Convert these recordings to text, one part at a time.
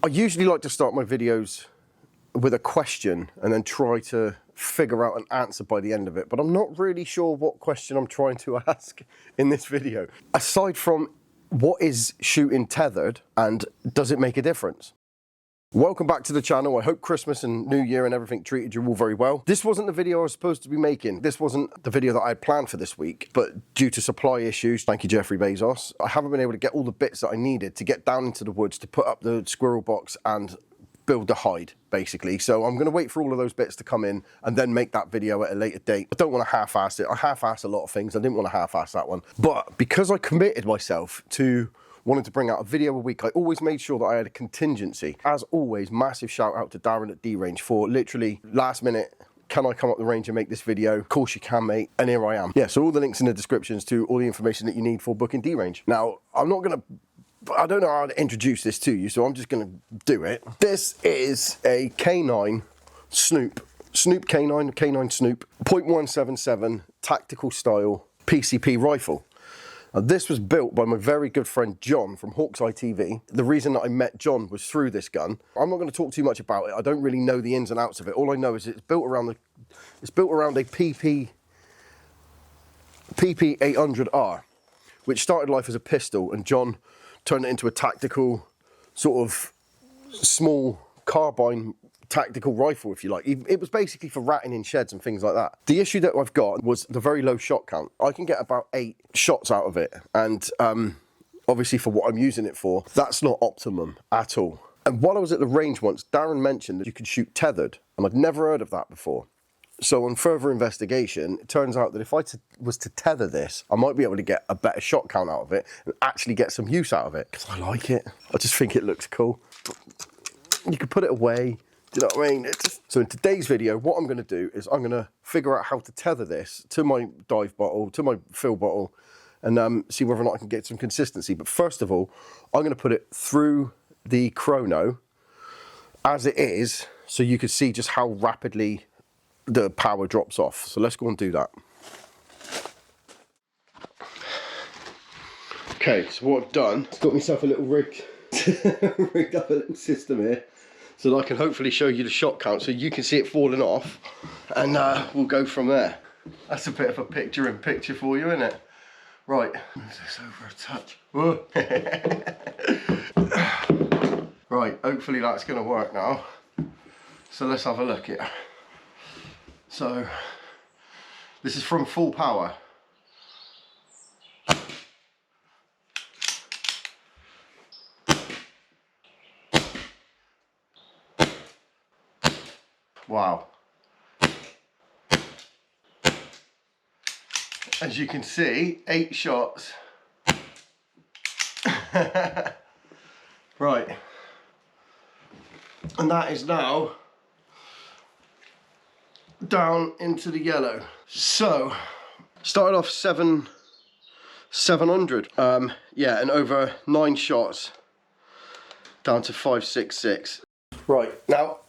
I usually like to start my videos with a question and then try to figure out an answer by the end of it, but I'm not really sure what question I'm trying to ask in this video. Aside from what is shooting tethered and does it make a difference? Welcome back to the channel. I hope Christmas and New Year and everything treated you all very well. This wasn't the video I was supposed to be making. This wasn't the video that I had planned for this week, but due to supply issues, thank you Jeffrey Bezos, I haven't been able to get all the bits that I needed to get down into the woods to put up the squirrel box and build the hide, basically. So I'm gonna wait for all of those bits to come in and then make that video at a later date. I don't wanna half-ass it. I half-ass a lot of things. I didn't wanna half-ass that one. But because I committed myself to wanted to bring out a video a week, I always made sure that I had a contingency. As always, massive shout out to Darren at D-Range for literally last minute, can I come up the range and make this video? Of course you can, mate, and here I am. Yeah, so all the links in the descriptions to all the information that you need for booking D-Range. Now, I don't know how to introduce this to you, so I'm just gonna do it. This is a K9 Snoop, K9 Snoop, .177 tactical style PCP rifle. Now, this was built by my very good friend John from Hawk's Eye TV. The reason that I met John was through this gun. I'm not going to talk too much about it. I don't really know the ins and outs of it. All I know is it's built around a PP800R, which started life as a pistol, and John turned it into a tactical, sort of small carbine tactical rifle, if you like. It was basically for ratting in sheds and things like that. The issue that I've got was the very low shot count. I can get about 8 shots out of it, and obviously for what I'm using it for, that's not optimum at all. And while I was at the range once, Darren mentioned that you could shoot tethered, and I'd never heard of that before. So on further investigation, it turns out that if I was to tether this, I might be able to get a better shot count out of it and actually get some use out of it, because I like it. I just think it looks cool. You could put it away. Do you know what I mean? So in today's video, what I'm going to do is I'm going to figure out how to tether this to my dive bottle, to my fill bottle, and see whether or not I can get some consistency. But first of all, I'm going to put it through the chrono as it is, so you can see just how rapidly the power drops off. So let's go and do that. Okay, so what I've done, I've got myself a little rigged up a little system here, so that I can hopefully show you the shot count so you can see it falling off, and we'll go from there. That's a bit of a picture-in-picture for you, isn't it? Right, move this over a touch. Right, hopefully that's going to work now. So let's have a look here. So, this is from full power. Wow. As you can see, 8 shots. Right. And that is now down into the yellow. So, started off 700. Yeah, and over 9 shots down to 566. Right, now,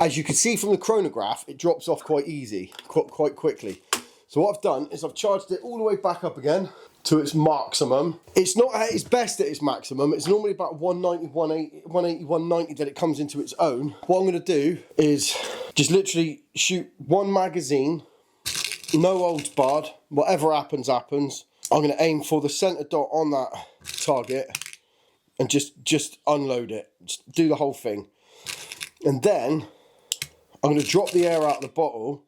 as you can see from the chronograph, it drops off quite easy, quite quickly. So what I've done is I've charged it all the way back up again to its maximum. It's not at its best at its maximum. It's normally about 190, 180, 190 that it comes into its own. What I'm going to do is just literally shoot 1 magazine, no holds barred. Whatever happens, happens. I'm going to aim for the center dot on that target and just unload it. Just do the whole thing. And then I'm going to drop the air out of the bottle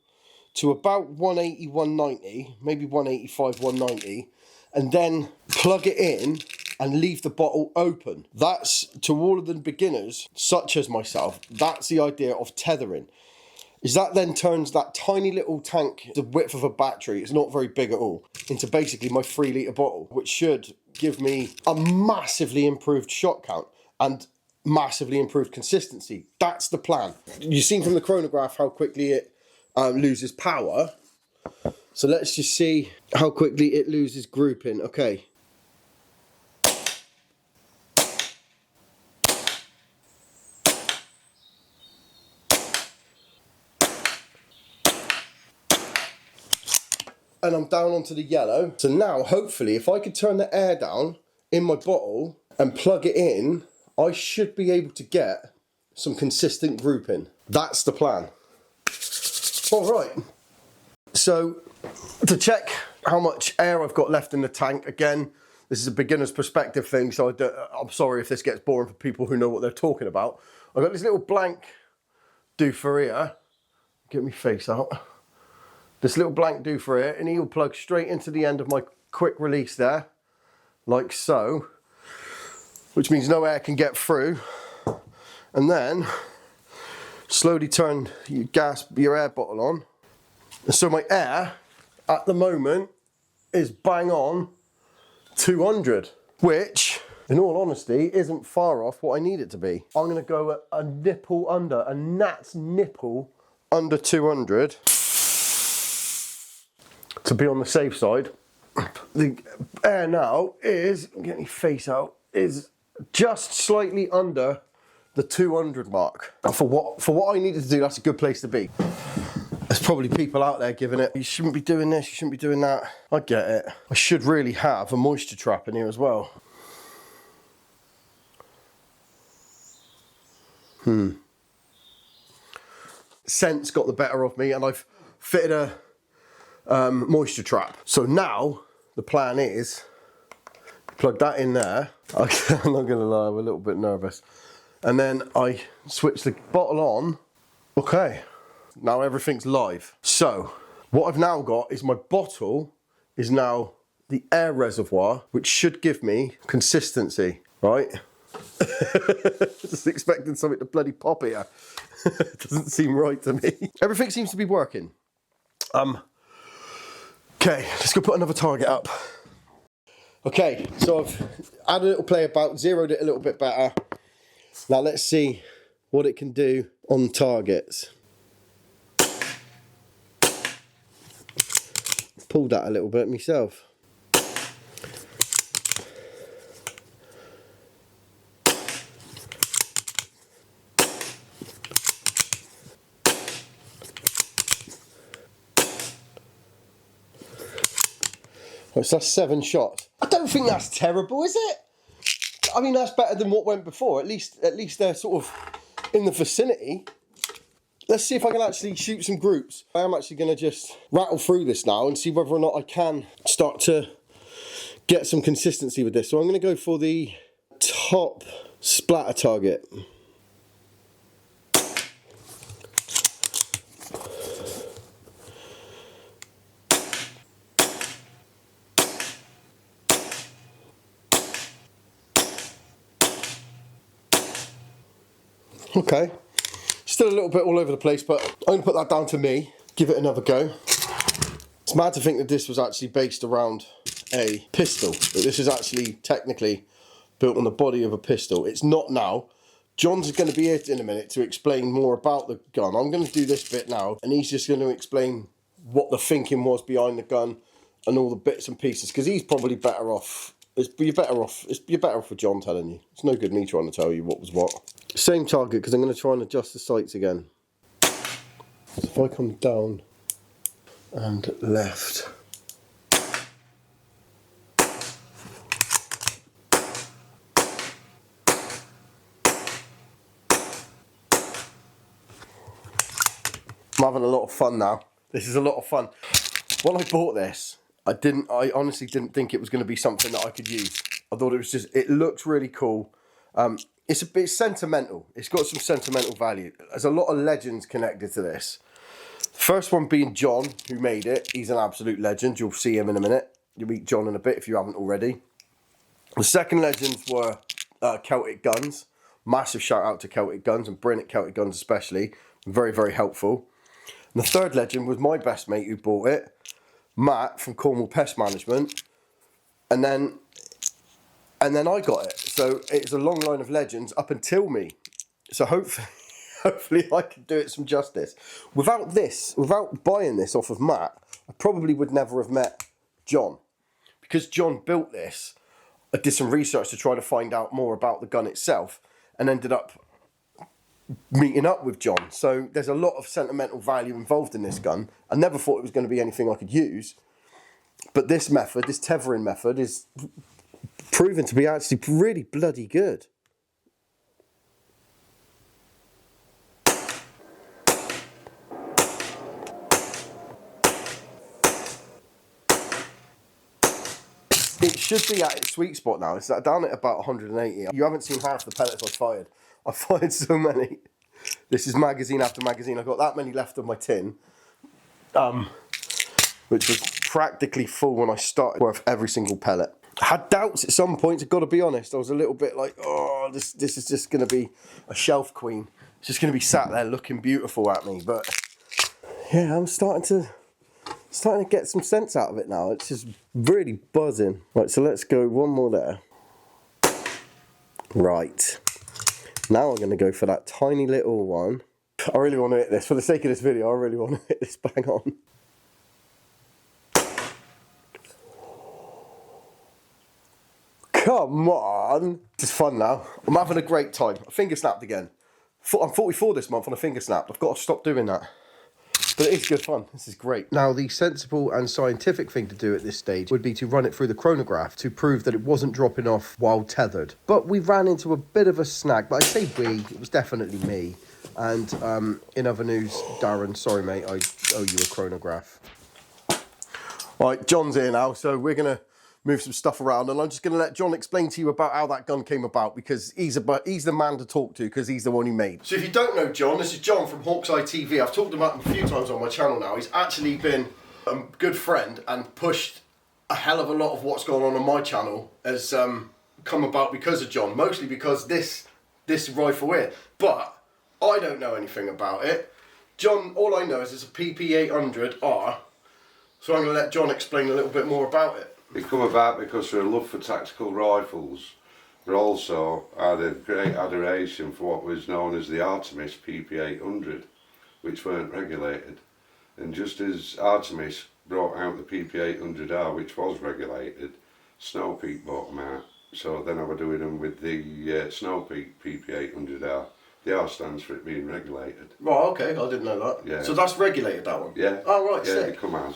to about 180, 190, maybe 185, 190, and then plug it in and leave the bottle open. That's, to all of the beginners, such as myself, that's the idea of tethering. Is that then turns that tiny little tank, the width of a battery, it's not very big at all, into basically my 3 litre bottle, which should give me a massively improved shot count and massively improved consistency. That's the plan. You've seen from the chronograph how quickly it loses power. So let's just see how quickly it loses grouping. Okay. And I'm down onto the yellow. So now, hopefully, if I could turn the air down in my bottle and plug it in, I should be able to get some consistent grouping. That's the plan. All right. So to check how much air I've got left in the tank, again, this is a beginner's perspective thing, so I'm sorry if this gets boring for people who know what they're talking about. I've got this little blank doofer here. Get me face out. This little blank doofer here, and he'll plug straight into the end of my quick release there, like so, which means no air can get through. And then slowly turn your air bottle on. And so my air at the moment is bang on 200, which in all honesty isn't far off what I need it to be. I'm going to go a nipple under, a gnat's nipple under 200 to be on the safe side. The air now is, I'm getting my face out, is just slightly under the 200 mark. For what I needed to do, that's a good place to be. There's probably people out there giving it, you shouldn't be doing this, you shouldn't be doing that. I get it. I should really have a moisture trap in here as well. Scent's got the better of me, and I've fitted a moisture trap. So now the plan is plug that in there. I'm not gonna lie, I'm a little bit nervous. And then I switch the bottle on. Okay, now everything's live. So what I've now got is my bottle is now the air reservoir, which should give me consistency, right? Just expecting something to bloody pop here. Doesn't seem right to me. Everything seems to be working. Okay, let's go put another target up. Okay, so I've had a little play about, zeroed it a little bit better. Now let's see what it can do on targets. Pulled that a little bit myself. Right, so that's 7 shots. I don't think that's terrible, is it? I mean, that's better than what went before. At least they're sort of in the vicinity. Let's see if I can actually shoot some groups. I am actually going to just rattle through this now and see whether or not I can start to get some consistency with this. So I'm going to go for the top splatter target. Okay, still a little bit all over the place, but I'm going to put that down to me, give it another go. It's mad to think that this was actually based around a pistol, that this is actually technically built on the body of a pistol. It's not now. John's going to be here in a minute to explain more about the gun. I'm going to do this bit now, and he's just going to explain what the thinking was behind the gun and all the bits and pieces, because he's probably better off. You're better off with John telling you. It's no good me trying to tell you what was what. Same target, because I'm going to try and adjust the sights again. So if I come down and left. I'm having a lot of fun now. This is a lot of fun. When I bought this, I honestly didn't think it was going to be something that I could use. I thought it was just, it looks really cool. It's a bit sentimental. It's got some sentimental value. There's a lot of legends connected to this. First one being John, who made it. He's an absolute legend. You'll see him in a minute. You'll meet John in a bit if you haven't already. The second legends were Celtic Guns. Massive shout out to Celtic Guns, and brilliant Celtic Guns especially. Very, very helpful. And the third legend was my best mate who bought it, Matt from Cornwall Pest Management. And then I got it. So it's a long line of legends up until me. So hopefully I can do it some justice. Without buying this off of Matt, I probably would never have met John. Because John built this, I did some research to try to find out more about the gun itself, and ended up meeting up with John. So there's a lot of sentimental value involved in this gun. I never thought it was going to be anything I could use. But this method, this tethering method, is proven to be actually really bloody good. It should be at its sweet spot now. It's down at about 180. You haven't seen half the pellets I fired. I fired so many. This is magazine after magazine. I've got that many left of my tin, which was practically full when I started, worth every single pellet. I had doubts at some points, I've got to be honest. I was a little bit like, oh, this is just going to be a shelf queen. It's just going to be sat there looking beautiful at me. But yeah, I'm starting to get some sense out of it now. It's just really buzzing. Right, so let's go one more there. Right. Now I'm going to go for that tiny little one. I really want to hit this. For the sake of this video, I really want to hit this bang on. Come on. This is fun now. I'm having a great time. I finger snapped again. I'm 44 this month on a finger snap. I've got to stop doing that. But it is good fun. This is great. Now, the sensible and scientific thing to do at this stage would be to run it through the chronograph to prove that it wasn't dropping off while tethered. But we ran into a bit of a snag. But I say we, it was definitely me. And in other news, Darren, sorry mate, I owe you a chronograph. All right, John's here now, so we're going to move some stuff around, and I'm just going to let John explain to you about how that gun came about, because he's the man to talk to, because he's the one who made it. So if you don't know John, this is John from Hawkeye TV. I've talked about him a few times on my channel now. He's actually been a good friend and pushed a hell of a lot of what's going on my channel has come about because of John, mostly because this rifle here. But I don't know anything about it. John, all I know is it's a PP800R, so I'm going to let John explain a little bit more about it. It come about because of a love for tactical rifles, but also had a great adoration for what was known as the Artemis PP800, which weren't regulated. And just as Artemis brought out the PP800R, which was regulated, Snowpeak bought them out. So then I was doing them with the Snowpeak PP800R. The R stands for it being regulated. Right, okay, I didn't know that. Yeah. So that's regulated, that one? Yeah. Oh, right, yeah, sick. It come as.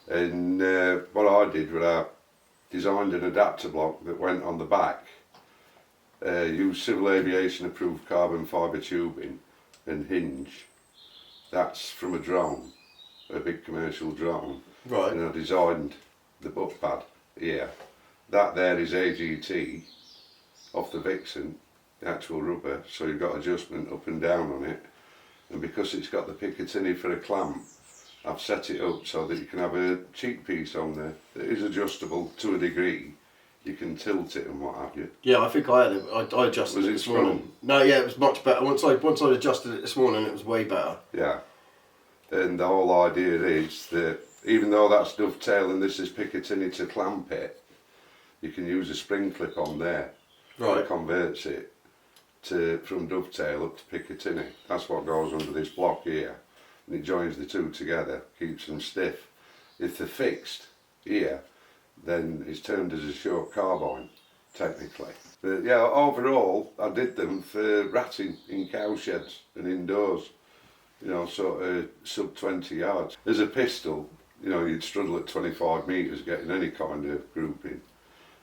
And what I did was I designed an adapter block that went on the back, used civil aviation approved carbon fibre tubing and hinge. That's from a drone, a big commercial drone. Right. And I designed the butt pad here. That there is AGT off the Vixen, the actual rubber, so you've got adjustment up and down on it. And because it's got the Picatinny for a clamp, I've set it up so that you can have a cheek piece on there that is adjustable to a degree. You can tilt it and what have you. Yeah, I think I had it. I adjusted it this morning. No, yeah, it was much better. Once I adjusted it this morning, it was way better. Yeah. And the whole idea is that even though that's dovetail and this is Picatinny to clamp it, you can use a spring clip on there. Right. That converts it from dovetail up to Picatinny. That's what goes under this block here. And it joins the two together, keeps them stiff. If they're fixed here, then it's termed as a short carbine, technically. But yeah, overall, I did them for ratting in cow sheds and indoors, you know, sort of sub 20 yards. As a pistol, you know, you'd struggle at 25 metres getting any kind of grouping.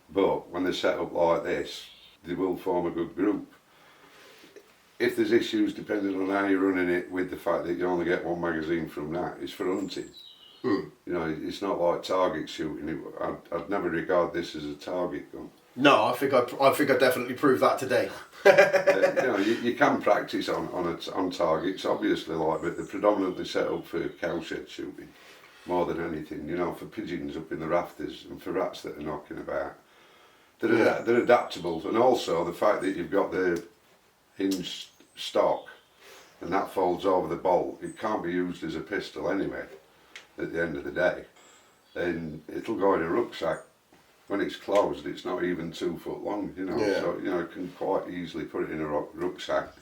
But when they're set up like this, they will form a good group. If there's issues depending on how you're running it, with the fact that you only get one magazine from that, it's for hunting. You know, it's not like target shooting. I'd never regard this as a target gun. No, I think I definitely proved that today. You know, you can practice on targets, obviously, like, but they're predominantly set up for cowshed shooting more than anything. You know, for pigeons up in the rafters and for rats that are knocking about. They're adaptable, and also the fact that you've got the hinge stock and that folds over the bolt, it can't be used as a pistol anyway at the end of the day, and it'll go in a rucksack. When it's closed, it's not even 2 foot long, you know. Yeah. So, you know, you can quite easily put it in a rucksack,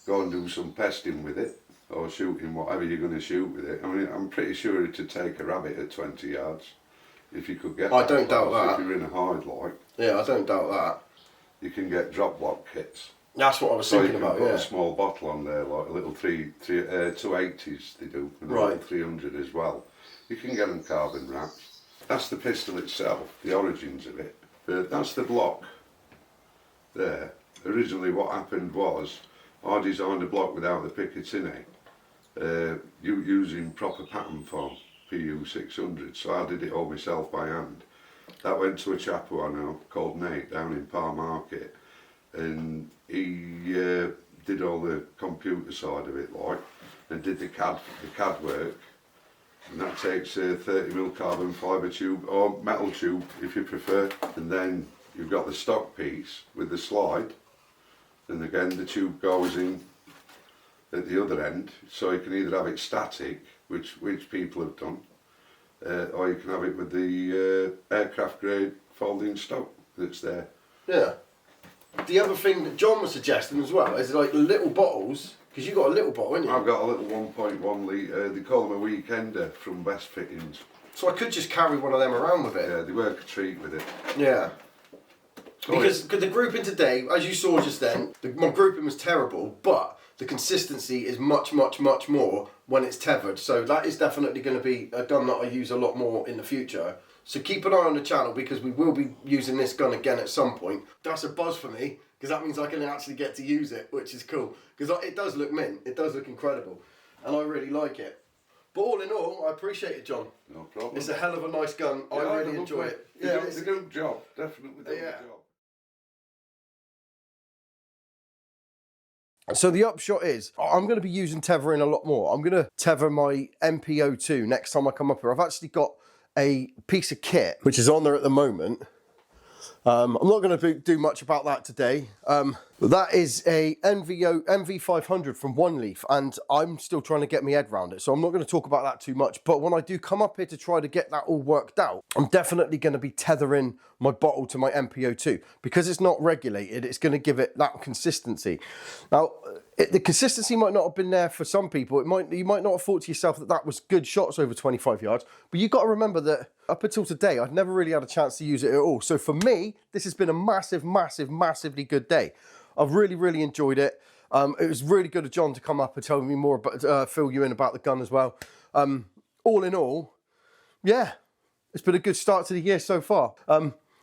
go and do some pesting with it, or shooting whatever you're going to shoot with it. I mean, I'm pretty sure it'd take a rabbit at 20 yards if you could get. I don't doubt that. If you're in a hide, like. Yeah, I don't doubt that. You can get drop block kits. That's what I was thinking about. So you can put a small bottle on there, like a little 280s they do, and a little 300 as well. You can get them carbon wrapped. That's the pistol itself, the origins of it. That's the block there. Originally what happened was I designed a block without the pickets in it, using proper pattern form, PU600, so I did it all myself by hand. That went to a chap who I know called Nate down in Parr Market, and he did all the computer side of it, like, and did the CAD work, and that takes a 30mm carbon fibre tube or metal tube if you prefer, and then you've got the stock piece with the slide, and again the tube goes in at the other end, so you can either have it static, which people have done, or you can have it with the aircraft grade folding stock that's there. Yeah. The other thing that John was suggesting as well is like little bottles, because you got a little bottle, haven't you? I've got a little 1.1 litre, they call them a weekender from Best Fittings. So I could just carry one of them around with it. Yeah, they work a treat with it. Yeah. Because the grouping today, as you saw just then, my grouping was terrible, but the consistency is much, much, much more when it's tethered. So that is definitely going to be a gun that I use a lot more in the future. So keep an eye on the channel because we will be using this gun again at some point. That's a buzz for me because that means I can actually get to use it, which is cool. Because it does look mint, it does look incredible, and I really like it. But all in all, I appreciate it, John. No problem. It's a hell of a nice gun. Yeah, I really enjoy it. They do a job, definitely do a job. So the upshot is, I'm going to be using tethering a lot more. I'm going to tether my MP02 next time I come up here. I've actually got a piece of kit, which is on there at the moment. I'm not going to do much about that today. That is a MV500 from One Leaf, and I'm still trying to get my head around it, so I'm not going to talk about that too much. But when I do come up here to try to get that all worked out, I'm definitely going to be tethering my bottle to my MPO2. Because it's not regulated, it's going to give it that consistency. Now, the consistency might not have been there for some people. You might not have thought to yourself that that was good shots over 25 yards, but you've got to remember that up until today, I've never really had a chance to use it at all. So for me, this has been a massive, massive, massively good day. I've really, really enjoyed it. It was really good of John to come up and tell me more about, fill you in about the gun as well. All in all, yeah, it's been a good start to the year so far.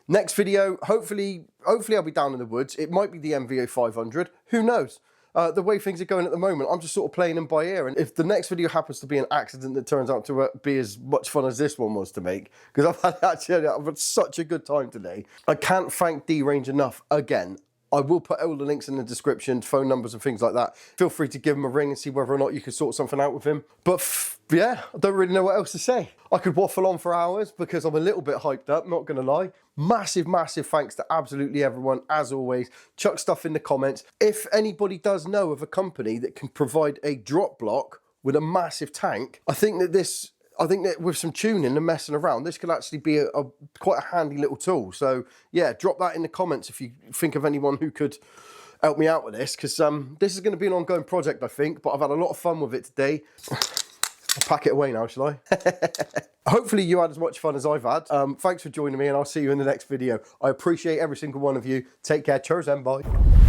Next video, hopefully I'll be down in the woods. It might be the MV500, who knows? The way things are going at the moment, I'm just sort of playing them by ear. And if the next video happens to be an accident that turns out to be as much fun as this one was to make, because I've had such a good time today. I can't thank D-Range enough again. I will put all the links in the description, phone numbers and things like that. Feel free to give him a ring and see whether or not you can sort something out with him. But yeah, I don't really know what else to say. I could waffle on for hours because I'm a little bit hyped up, not gonna lie. Massive, massive thanks to absolutely everyone, as always. Chuck stuff in the comments. If anybody does know of a company that can provide a drop block with a massive tank, I think that with some tuning and messing around, this could actually be quite a handy little tool. So yeah, drop that in the comments if you think of anyone who could help me out with this, because this is going to be an ongoing project, I think, but I've had a lot of fun with it today. I'll pack it away now, shall I? Hopefully you had as much fun as I've had. Thanks for joining me, and I'll see you in the next video. I appreciate every single one of you. Take care. Cheers and bye.